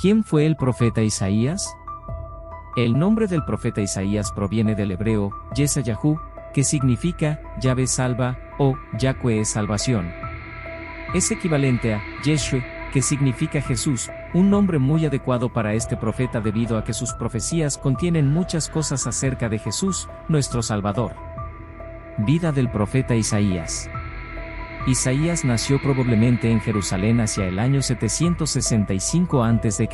¿Quién fue el profeta Isaías? El nombre del profeta Isaías proviene del hebreo Yeshayahu, que significa Yahvé salva o Yahweh es salvación. Es equivalente a Yeshua, que significa Jesús, un nombre muy adecuado para este profeta debido a que sus profecías contienen muchas cosas acerca de Jesús, nuestro Salvador. Vida del profeta Isaías. Isaías nació probablemente en Jerusalén hacia el año 765 a.C.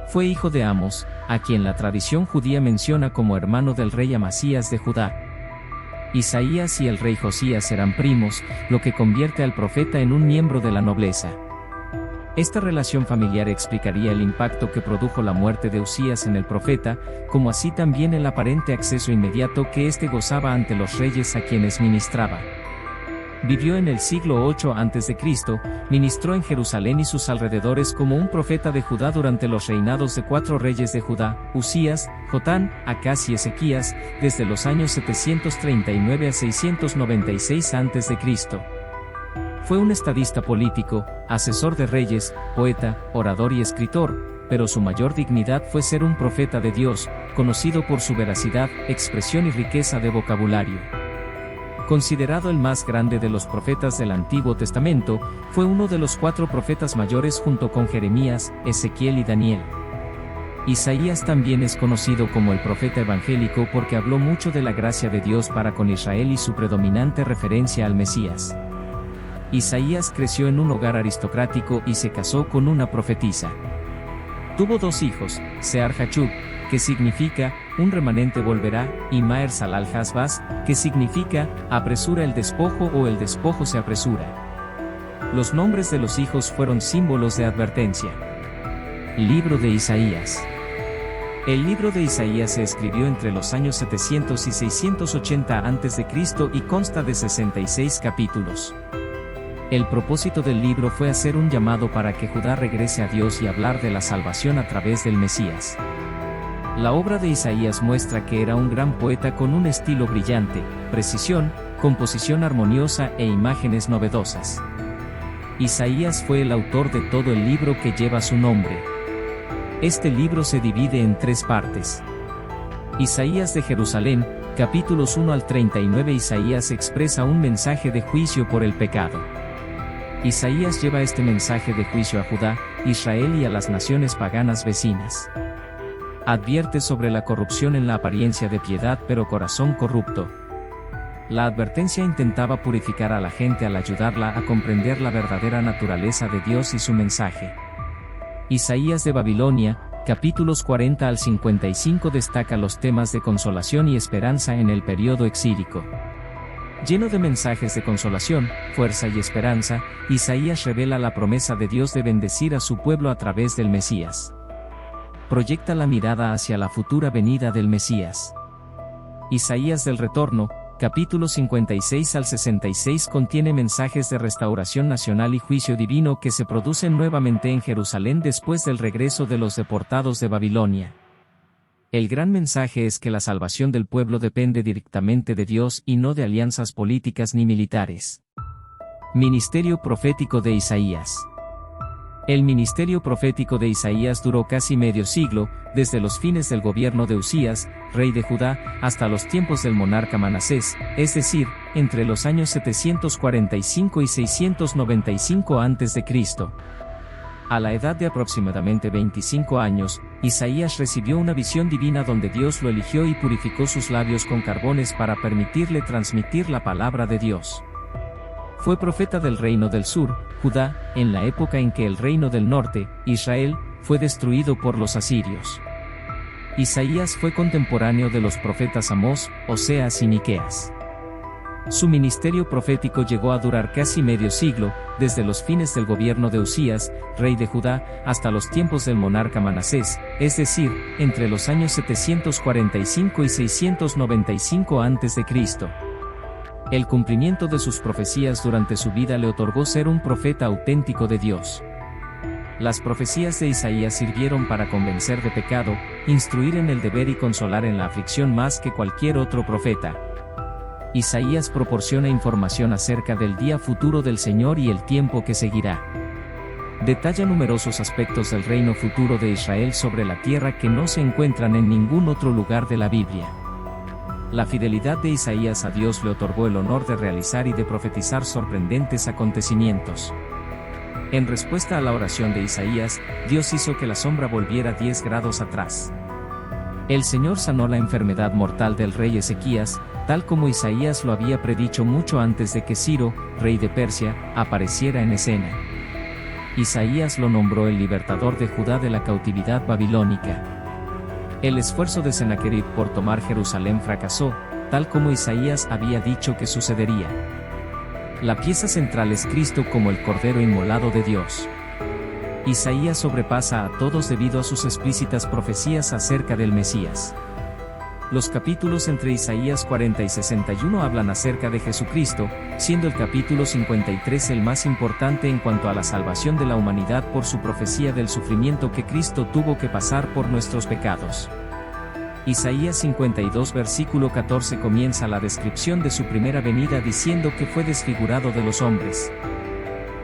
Fue hijo de Amos, a quien la tradición judía menciona como hermano del rey Amasías de Judá. Isaías y el rey Josías eran primos, lo que convierte al profeta en un miembro de la nobleza. Esta relación familiar explicaría el impacto que produjo la muerte de Usías en el profeta, como así también el aparente acceso inmediato que éste gozaba ante los reyes a quienes ministraba. Vivió en el siglo 8 a.C., ministró en Jerusalén y sus alrededores como un profeta de Judá durante los reinados de 4 reyes de Judá, Usías, Jotán, Acaz y Ezequías, desde los años 739 a 696 a.C. Fue un estadista político, asesor de reyes, poeta, orador y escritor, pero su mayor dignidad fue ser un profeta de Dios, conocido por su veracidad, expresión y riqueza de vocabulario. Considerado el más grande de los profetas del Antiguo Testamento, fue uno de los 4 profetas mayores junto con Jeremías, Ezequiel y Daniel. Isaías también es conocido como el profeta evangélico porque habló mucho de la gracia de Dios para con Israel y su predominante referencia al Mesías. Isaías creció en un hogar aristocrático y se casó con una profetisa. Tuvo 2 hijos, Sear-Jachub, que significa, un remanente volverá, y Maher-Salal-Hasbaz, que significa, apresura el despojo o el despojo se apresura. Los nombres de los hijos fueron símbolos de advertencia. Libro de Isaías. El libro de Isaías se escribió entre los años 700 y 680 a.C. y consta de 66 capítulos. El propósito del libro fue hacer un llamado para que Judá regrese a Dios y hablar de la salvación a través del Mesías. La obra de Isaías muestra que era un gran poeta con un estilo brillante, precisión, composición armoniosa e imágenes novedosas. Isaías fue el autor de todo el libro que lleva su nombre. Este libro se divide en 3 partes. Isaías de Jerusalén, capítulos 1 al 39. Isaías expresa un mensaje de juicio por el pecado. Isaías lleva este mensaje de juicio a Judá, Israel y a las naciones paganas vecinas. Advierte sobre la corrupción en la apariencia de piedad pero corazón corrupto. La advertencia intentaba purificar a la gente al ayudarla a comprender la verdadera naturaleza de Dios y su mensaje. Isaías de Babilonia, capítulos 40 al 55 destaca los temas de consolación y esperanza en el período exílico. Lleno de mensajes de consolación, fuerza y esperanza, Isaías revela la promesa de Dios de bendecir a su pueblo a través del Mesías. Proyecta la mirada hacia la futura venida del Mesías. Isaías del Retorno, capítulos 56 al 66 contiene mensajes de restauración nacional y juicio divino que se producen nuevamente en Jerusalén después del regreso de los deportados de Babilonia. El gran mensaje es que la salvación del pueblo depende directamente de Dios y no de alianzas políticas ni militares. Ministerio profético de Isaías. El ministerio profético de Isaías duró casi medio siglo, desde los fines del gobierno de Usías, rey de Judá, hasta los tiempos del monarca Manasés, es decir, entre los años 745 y 695 a.C. A la edad de aproximadamente 25 años, Isaías recibió una visión divina donde Dios lo eligió y purificó sus labios con carbones para permitirle transmitir la palabra de Dios. Fue profeta del reino del sur, Judá, en la época en que el reino del norte, Israel, fue destruido por los asirios. Isaías fue contemporáneo de los profetas Amós, Oseas y Miqueas. Su ministerio profético llegó a durar casi medio siglo, desde los fines del gobierno de Usías, rey de Judá, hasta los tiempos del monarca Manasés, es decir, entre los años 745 y 695 a.C. El cumplimiento de sus profecías durante su vida le otorgó ser un profeta auténtico de Dios. Las profecías de Isaías sirvieron para convencer de pecado, instruir en el deber y consolar en la aflicción más que cualquier otro profeta. Isaías proporciona información acerca del día futuro del Señor y el tiempo que seguirá. detalla numerosos aspectos del reino futuro de Israel sobre la tierra que no se encuentran en ningún otro lugar de la Biblia. La fidelidad de Isaías a Dios le otorgó el honor de realizar y de profetizar sorprendentes acontecimientos. En respuesta a la oración de Isaías, Dios hizo que la sombra volviera 10 grados atrás. El Señor sanó la enfermedad mortal del rey Ezequías, tal como Isaías lo había predicho mucho antes de que Ciro, rey de Persia, apareciera en escena. Isaías lo nombró el libertador de Judá de la cautividad babilónica. El esfuerzo de Sennacherib por tomar Jerusalén fracasó, tal como Isaías había dicho que sucedería. La pieza central es Cristo como el Cordero inmolado de Dios. Isaías sobrepasa a todos debido a sus explícitas profecías acerca del Mesías. Los capítulos entre Isaías 40 y 61 hablan acerca de Jesucristo, siendo el capítulo 53 el más importante en cuanto a la salvación de la humanidad por su profecía del sufrimiento que Cristo tuvo que pasar por nuestros pecados. Isaías 52 versículo 14 comienza la descripción de su primera venida diciendo que fue desfigurado de los hombres.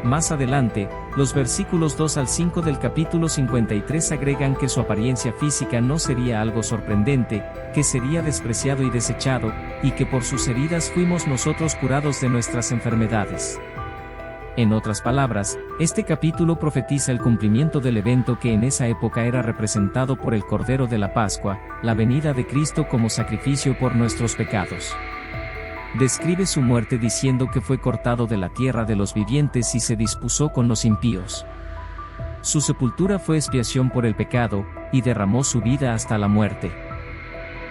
Más adelante, los versículos 2 al 5 del capítulo 53 agregan que su apariencia física no sería algo sorprendente, que sería despreciado y desechado, y que por sus heridas fuimos nosotros curados de nuestras enfermedades. En otras palabras, este capítulo profetiza el cumplimiento del evento que en esa época era representado por el Cordero de la Pascua, la venida de Cristo como sacrificio por nuestros pecados. Describe su muerte diciendo que fue cortado de la tierra de los vivientes y se dispuso con los impíos. Su sepultura fue expiación por el pecado, y derramó su vida hasta la muerte.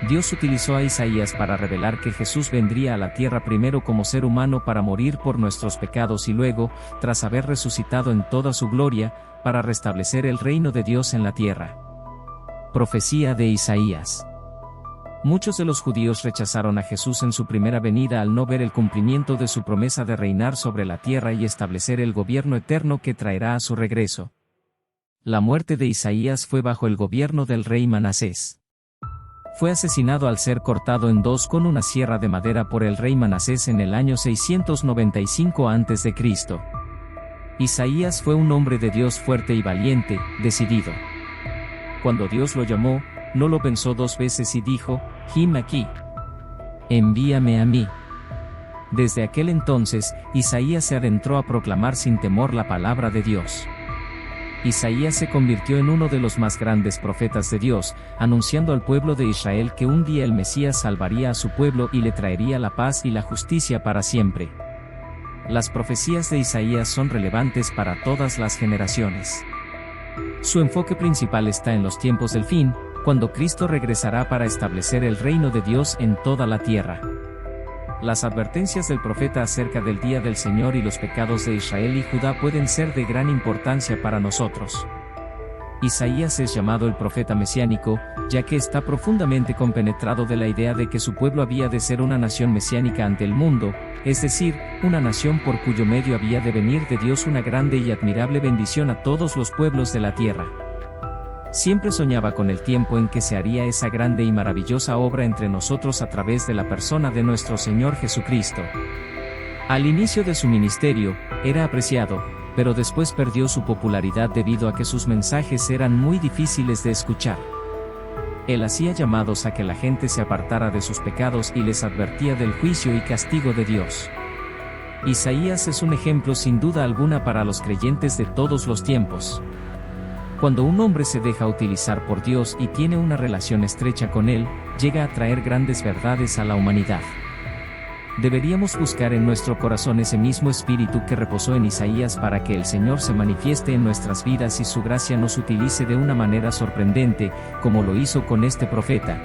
Dios utilizó a Isaías para revelar que Jesús vendría a la tierra primero como ser humano para morir por nuestros pecados y luego, tras haber resucitado en toda su gloria, para restablecer el reino de Dios en la tierra. Profecía de Isaías. Muchos de los judíos rechazaron a Jesús en su primera venida al no ver el cumplimiento de su promesa de reinar sobre la tierra y establecer el gobierno eterno que traerá a su regreso. La muerte de Isaías fue bajo el gobierno del rey Manasés. Fue asesinado al ser cortado en dos con una sierra de madera por el rey Manasés en el año 695 a.C. Isaías fue un hombre de Dios fuerte y valiente, decidido. Cuando Dios lo llamó, no lo pensó dos veces y dijo, «Him aquí. Envíame a mí». Desde aquel entonces, Isaías se adentró a proclamar sin temor la palabra de Dios. Isaías se convirtió en uno de los más grandes profetas de Dios, anunciando al pueblo de Israel que un día el Mesías salvaría a su pueblo y le traería la paz y la justicia para siempre. Las profecías de Isaías son relevantes para todas las generaciones. Su enfoque principal está en los tiempos del fin, cuando Cristo regresará para establecer el reino de Dios en toda la tierra. Las advertencias del profeta acerca del día del Señor y los pecados de Israel y Judá pueden ser de gran importancia para nosotros. Isaías es llamado el profeta mesiánico, ya que está profundamente compenetrado de la idea de que su pueblo había de ser una nación mesiánica ante el mundo, es decir, una nación por cuyo medio había de venir de Dios una grande y admirable bendición a todos los pueblos de la tierra. Siempre soñaba con el tiempo en que se haría esa grande y maravillosa obra entre nosotros a través de la persona de nuestro Señor Jesucristo. Al inicio de su ministerio, era apreciado, pero después perdió su popularidad debido a que sus mensajes eran muy difíciles de escuchar. Él hacía llamados a que la gente se apartara de sus pecados y les advertía del juicio y castigo de Dios. Isaías es un ejemplo sin duda alguna para los creyentes de todos los tiempos. Cuando un hombre se deja utilizar por Dios y tiene una relación estrecha con Él, llega a traer grandes verdades a la humanidad. Deberíamos buscar en nuestro corazón ese mismo espíritu que reposó en Isaías para que el Señor se manifieste en nuestras vidas y su gracia nos utilice de una manera sorprendente, como lo hizo con este profeta.